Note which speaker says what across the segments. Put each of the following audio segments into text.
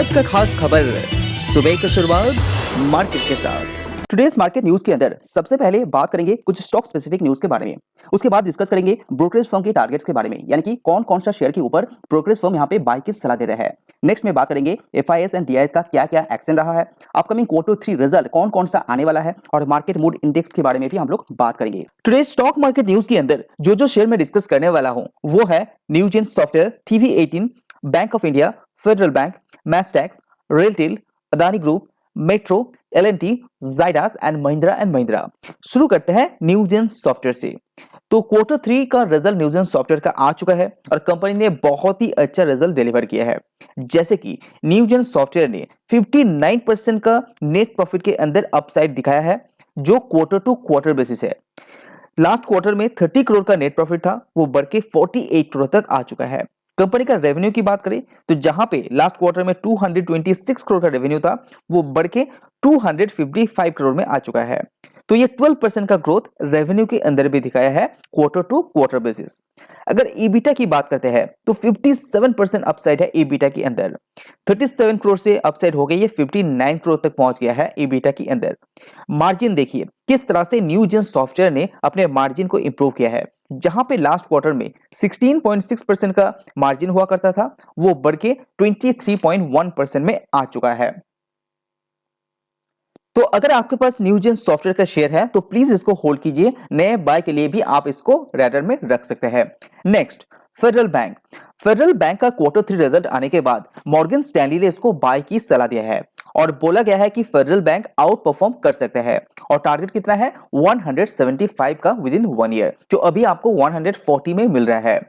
Speaker 1: आज का खास खबर, सुबह की शुरुआत मार्केट के साथ। टुडेस मार्केट न्यूज के अंदर सबसे पहले बात करेंगे कुछ स्टॉक स्पेसिफिक न्यूज के बारे में। उसके बाद डिस्कस करेंगे ब्रोकरेज फर्म के टारगेट्स के बारे में, यानी कि कौन कौन सा शेयर के ऊपर ब्रोकरेज फर्म यहाँ पे बाय की सलाह दे रहा है। नेक्स्ट में बात करेंगे एफआईएस एंड डीआईएस का क्या क्या एक्शन रहा है, अपकमिंग Q3 रिजल्ट कौन कौन सा आने वाला है, और मार्केट मूड इंडेक्स के बारे में भी हम लोग बात करेंगे। टुडे स्टॉक मार्केट न्यूज के अंदर जो शेयर में डिस्कस करने वाला हूँ वो है Newgen software, TV18, Bank of India, Federal Bank, मैस्टेक्स, RailTel, Adani Group, metro, L&T, Zydus and Mahindra. शुरू करते हैं न्यूजेन सॉफ्टवेयर से। तो Q3 का रिजल्ट न्यूजेन सॉफ्टवेयर का आ चुका है और कंपनी ने बहुत ही अच्छा रिजल्ट डिलीवर किया है। जैसे कि न्यूजेन सॉफ्टवेयर ने 59% का नेट प्रॉफिट के अंदर अपसाइड दिखाया है, जो क्वार्टर टू क्वार्टर बेसिस है। लास्ट क्वार्टर में 30 करोड़ का नेट प्रॉफिट था, वो बढ़ के 48 करोड़ तक आ चुका है। कंपनी का रेवेन्यू की बात करें तो जहां पे लास्ट क्वार्टर में 226 करोड़ का रेवेन्यू था, वो बढ़ के 255 करोड़ में आ चुका है। तो ये 12% का ग्रोथ रेवेन्यू के अंदर भी दिखाया है क्वार्टर टू क्वार्टर बेसिस। अगर ईबिटा की बात करते हैं तो 57% अपसाइड है ईबिटा के अंदर। 37 करोड़ से अपसाइड हो गई, ये 59 करोड़ तक पहुंच गया है ईबिटा के अंदर। मार्जिन देखिए किस तरह से न्यूजेन सॉफ्टवेयर ने अपने मार्जिन को इंप्रूव किया है। जहां पे लास्ट क्वार्टर में 16.6% का मार्जिन हुआ करता था, वो बढ़ के 23.1% में आ चुका है। तो अगर आपके पास न्यूजेन सॉफ्टवेयर का शेयर है तो प्लीज इसको होल्ड कीजिए, नए बाय के लिए भी आप इसको रैडर में रख सकते हैं। Next, federal bank. Federal bank का Q3 रिजल्ट आने के बाद मॉर्गन स्टैनली ने इसको बाय की सलाह दिया है और बोला गया है कि फेडरल बैंक आउट परफॉर्म कर सकता है और टारगेट कितना है 175 का विद इन 1 ईयर, जो अभी आपको 140 में मिल रहा है।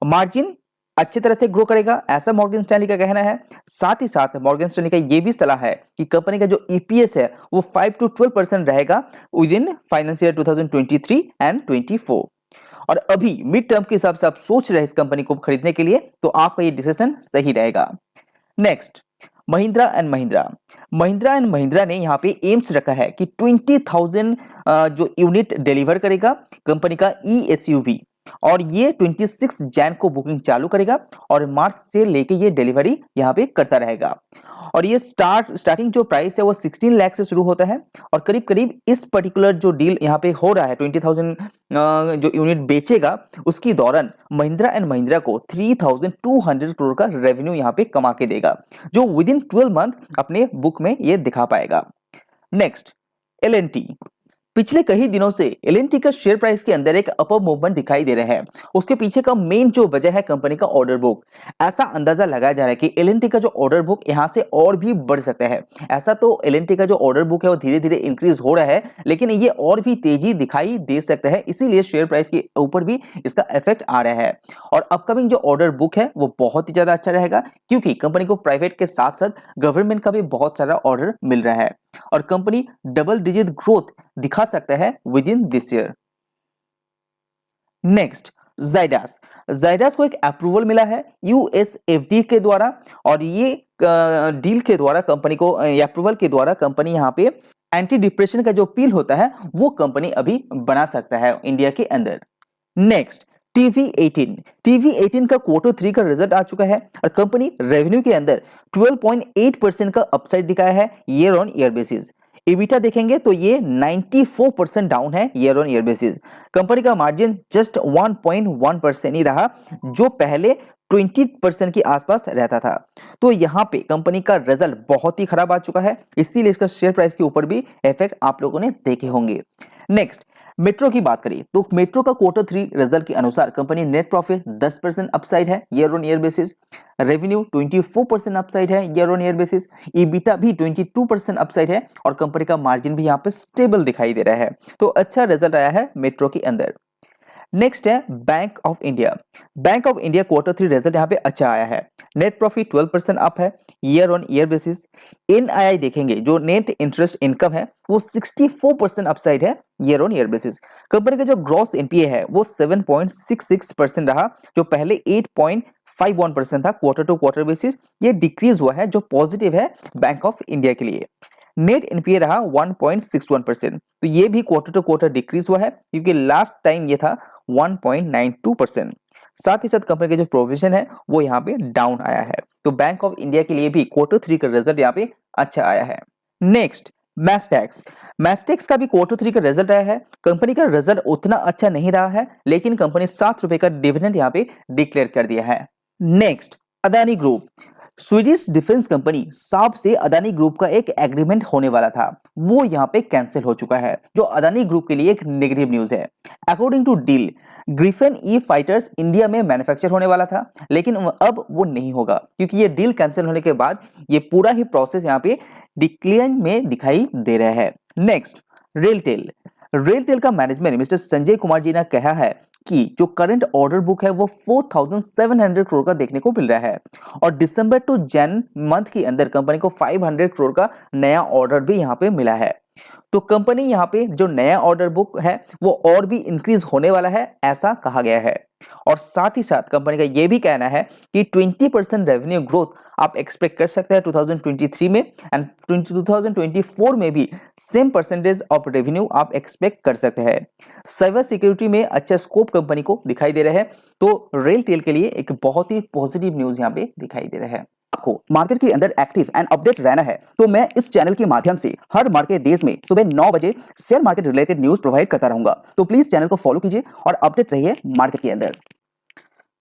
Speaker 1: मार्जिन अच्छी तरह से ग्रो करेगा, ऐसा मॉर्गन स्टैनली का कहना है। साथ ही साथ मॉर्गन स्टैनली का यह भी सलाह है कि कंपनी का जो ईपीएस है वो 5 to 12% रहेगा with in financial year 2023 and 24। और अभी मिड टर्म के हिसाब से आप सोच रहे हैं इस कंपनी को खरीदने के लिए, तो आपका ये डिसीजन सही रहेगा। नेक्स्ट, महिंद्रा एंड महिंद्रा ने यहाँ पे एम्स रखा है कि 20,000 जो यूनिट डिलीवर करेगा कंपनी का ESUV, और ये 26 जैन को बुकिंग चालू करेगा और मार्च से लेके ये डिलीवरी यहाँ पे करता रहेगा। और ये स्टार्टिंग जो प्राइस है वो 16 लाख से शुरू होता है और करीब करीब इस पर्टिकुलर जो डील यहाँ पे हो रहा है 20,000 जो यूनिट बेचेगा उसकी दौरान महिंद्रा एंड महिंद्रा को 3,200 करोड़ का रेवेन्यू यहाँ पे कमा के देगा, जो विद इन 12 मंथ अपने बुक में ये दिखा पाएगा। Next, L&T। पिछले कई दिनों से L&T का शेयर प्राइस के अंदर एक अपर मूवमेंट दिखाई दे रहा है। उसके पीछे का मेन जो वजह है कंपनी का ऑर्डर बुक। ऐसा अंदाजा लगाया जा रहा है कि L&T का जो ऑर्डर बुक यहां से और भी बढ़ सकता है। ऐसा तो L&T का जो ऑर्डर बुक है वो धीरे धीरे इंक्रीज हो रहा है, लेकिन ये और भी तेजी दिखाई दे सकता है, इसीलिए शेयर प्राइस के ऊपर भी इसका इफेक्ट आ रहा है। और अपकमिंग जो ऑर्डर बुक है वो बहुत ही ज्यादा अच्छा रहेगा, क्योंकि कंपनी को प्राइवेट के साथ साथ गवर्नमेंट का भी बहुत सारा ऑर्डर मिल रहा है और कंपनी डबल डिजिट ग्रोथ दिखा सकता है with in this year. Next, Zydus को एक अप्रूवल मिला है USFDA के द्वारा, और ये डील के द्वारा कंपनी को अप्रूवल के द्वारा कंपनी यहाँ पे एंटी डिप्रेशन का जो पील होता है वो कंपनी अभी बना सकता है इंडिया के अंदर। नेक्स्ट, TV18 का Q3 का रिजल्ट आ चुका है और कंपनी रेवेन्यू के अंदर 12.8% का अपसाइड दिखाया है year on year basis. EBITDA देखेंगे तो ये 94% डाउन है year on year basis. Company का मार्जिन जस्ट 1.1% ही रहा, जो पहले 20% के आसपास रहता था। तो यहाँ पे कंपनी का रिजल्ट बहुत ही खराब आ चुका है, इसीलिए इसका शेयर प्राइस के ऊपर भी इफेक्ट आप लोगों ने देखे होंगे। नेक्स्ट, मेट्रो की बात करें तो मेट्रो का Q3 रिजल्ट के अनुसार कंपनी नेट प्रॉफिट 10% अपसाइड है year on year basis, revenue 24% upside है year on year basis, EBITDA भी 22% अपसाइड है और कंपनी का मार्जिन भी यहाँ पे स्टेबल दिखाई दे रहा है। तो अच्छा रिजल्ट आया है मेट्रो के अंदर। नेक्स्ट है bank of India Q3 result यहाँ पे अच्छा आया है। नेट प्रॉफिट 12% अप है year on year basis. NII देखेंगे जो नेट इंटरेस्ट इनकम है वो 64% अपसाइड है year on year basis. Company का जो ग्रॉस NPA है वो 7.66% रहा, जो पहले 8.51% था क्वार्टर टू क्वार्टर बेसिस। ये डिक्रीज हुआ है, जो पॉजिटिव है बैंक ऑफ इंडिया के लिए। नेट NPA रहा 1.61%, तो ये भी क्वार्टर टू क्वार्टर डिक्रीज हुआ है, क्योंकि लास्ट टाइम ये था 1.92%। साथ ही साथ कंपनी के जो प्रोविजन है वो यहाँ पे डाउन आया है। तो बैंक ऑफ इंडिया के लिए भी Q3 का रिजल्ट यहाँ पे अच्छा आया है। नेक्स्ट मैस्टेक्स, मैस्टेक्स का भी Q3 का रिजल्ट आया है। कंपनी का रिजल्ट उतना अच्छा नहीं रहा है, लेकिन कंपनी 7 रुपए का डिविडेंड यहाँ पे डिक्लेयर कर दिया है। Next Adani group, Swedish defence company साब से अदानी ग्रुप का एक एग्रीमेंट होने वाला था, वो यहाँ पे कैंसिल हो चुका है, जो अदानी ग्रुप के लिए एक नेगेटिव न्यूज है। According to deal, Gripen E fighters India में मैन्युफैक्चर होने वाला था, लेकिन अब वो नहीं होगा, क्योंकि ये डील कैंसिल होने के बाद ये पूरा ही प्रोसेस यहाँ पे डिक्लाइन में दिखाई दे रहा है। नेक्स्ट रेलटेल, रेलटेल का मैनेजमेंट मिस्टर संजय कुमार जी ने कहा है कि जो करंट ऑर्डर बुक है वो 4700 करोड़ का देखने को मिल रहा है, और दिसंबर टू जन मंथ के अंदर कंपनी को 500 करोड़ का नया ऑर्डर भी यहाँ पे मिला है। तो कंपनी यहाँ पे जो नया ऑर्डर बुक है वो और भी इंक्रीज होने वाला है, ऐसा कहा गया है। और साथ ही साथ कंपनी का ये भी कहना है कि 20% रेवेन्यू ग्रोथ आप एक्सपेक्ट कर सकते हैं 2023 में, एंड 2024 में भी सेम परसेंटेज ऑफ रेवेन्यू आप एक्सपेक्ट कर सकते हैं। साइबर सिक्योरिटी में अच्छा स्कोप कंपनी को दिखाई दे रहा है, तो रेलटेल के लिए एक बहुत ही पॉजिटिव न्यूज यहाँ पे दिखाई दे रहा है। आपको मार्केट के अंदर एक्टिव एंड अपडेट रहना है, तो मैं इस चैनल के माध्यम से हर मार्केट डेज में सुबह 9 बजे share market related news provide करता रहूंगा। तो प्लीज चैनल को फॉलो कीजिए और अपडेट रहिए मार्केट के अंदर।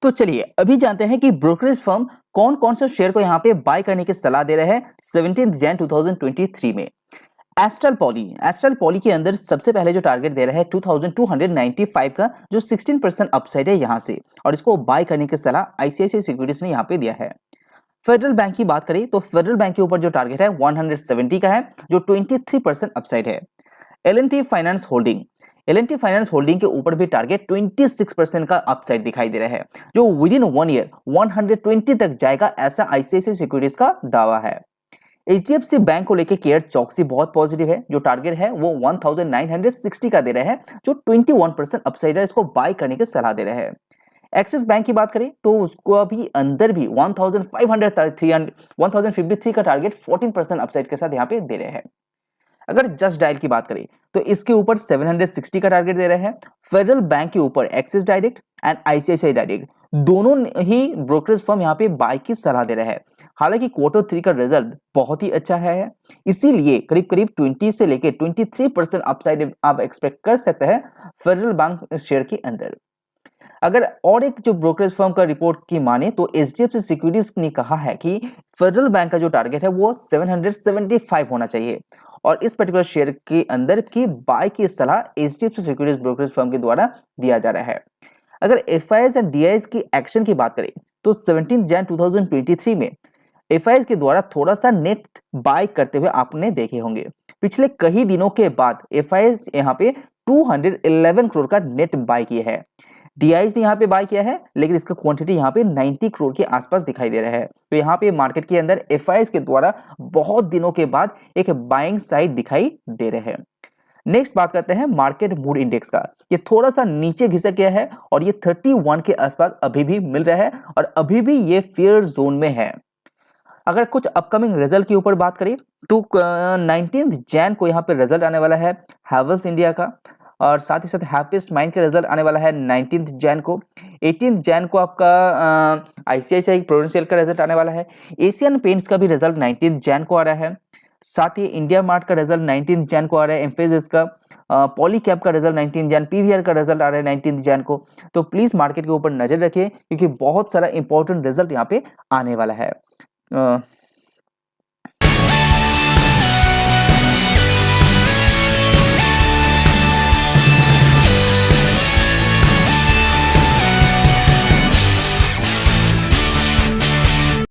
Speaker 1: तो चलिए अभी जानते हैं कि ब्रोकरेज फर्म कौन कौन से शेयर को यहाँ पे बाय करने की सलाह दे रहे हैं 17 जन 2023 में। एस्ट्रल पॉली के अंदर सबसे पहले जो टारगेट दे रहा है 2295 का, जो 16% अपसाइड है यहाँ से, और इसको बाय करने की सलाह आईसीआईसीआई सिक्योरिटीज ने यहाँ पे दिया है। फेडरल बैंक की बात करें तो फेडरल बैंक के ऊपर जो टारगेट है 170 का है, जो 23% अपसाइड है। एल&टी फाइनेंस होल्डिंग के ऊपर भी टारगेट 26% का अपसाइड दिखाई दे रहा है, जो विद इन 1 ईयर 120 तक जाएगा, ऐसा आईसीआईसीआई सिक्योरिटीज का दावा है। एचडीएफसी बैंक को लेकर केयर चौकसी बहुत पॉजिटिव है, जो टारगेट है वो 1960 का दे रहे हैं, जो 21% अपसाइड है, इसको बाय करने की सलाह दे रहे हैं। एक्सिस बैंक की बात करें तो उसको अभी अंदर भी 1553 का टारगेट 14% अपसाइड के साथ यहाँ पे दे रहे हैं। अगर जस्ट डायल की बात करें तो इसके ऊपर 760 का टारगेट दे रहे हैं। फेडरल बैंक के ऊपर axis direct and ICICI direct दोनों ही ब्रोकरेज फर्म यहाँ पे बाय की सलाह दे रहे हैं। हालांकि Q3 का रिजल्ट बहुत ही अच्छा है, इसीलिए करीब करीब 20 से लेकर 23% अपसाइड आप एक्सपेक्ट कर सकते हैं फेडरल बैंक शेयर के अंदर। अगर और एक जो ब्रोकरेज फर्म का रिपोर्ट की माने तो एचडीएफसी सिक्योरिटीज ने कहा है कि फेडरल बैंक का जो टारगेट है वो 775 होना चाहिए, और इस पर्टिकुलर शेयर के अंदर की बाय की सलाह एचडीएफसी सिक्योरिटीज ब्रोकरेज फर्म के द्वारा दिया जा रहा है। अगर एफआईआईज एंड डीआईआईज की एक्शन की बात करें तो 17 जन 2023 में एफआईआईज के द्वारा थोड़ा सा नेट बाय करते हुए आपने देखे होंगे। पिछले कई दिनों के बाद एफआईआईज यहाँ पे 211 करोड़ का नेट बाय किया है। डीआईज ने यहाँ पे बाय किया है, लेकिन इसका क्वांटिटी यहाँ पे 90 करोड़ के आसपास दिखाई दे रहा है। तो यहाँ पे मार्केट के अंदर एफआईआईज के द्वारा बहुत दिनों के बाद एक बाइंग साइड दिखाई दे रहे हैं। नेक्स्ट बात करते हैं मार्केट मूड इंडेक्स का। ये थोड़ा सा नीचे घिसक गया है और ये 31 के आसपास अभी भी मिल रहा है, और अभी भी ये फेयर जोन में है। अगर कुछ अपकमिंग रिजल्ट के ऊपर बात करें तो 19 जैन को यहाँ पे रिजल्ट आने वाला है हैवेल्स इंडिया का, और साथ ही साथ हैप्पीएस्ट माइंड का रिजल्ट आने वाला है 19 जैन को। 18 जैन को आपका आईसीआईसीआई प्रोडेंशियल का रिजल्ट आने वाला है। एशियन पेंट्स का भी रिजल्ट 19 जैन को आ रहा है। साथ ही इंडिया मार्ट का रिजल्ट 19 जैन को आ रहा है। एम्फेसिस का, पॉलीकैब का रिजल्ट 19 जैन, पीवीआर का रिजल्ट आ रहा है 19 जैन को। तो प्लीज मार्केट के ऊपर नजर रखिए, क्योंकि बहुत सारा इंपॉर्टेंट रिजल्ट यहाँ पे आने वाला है।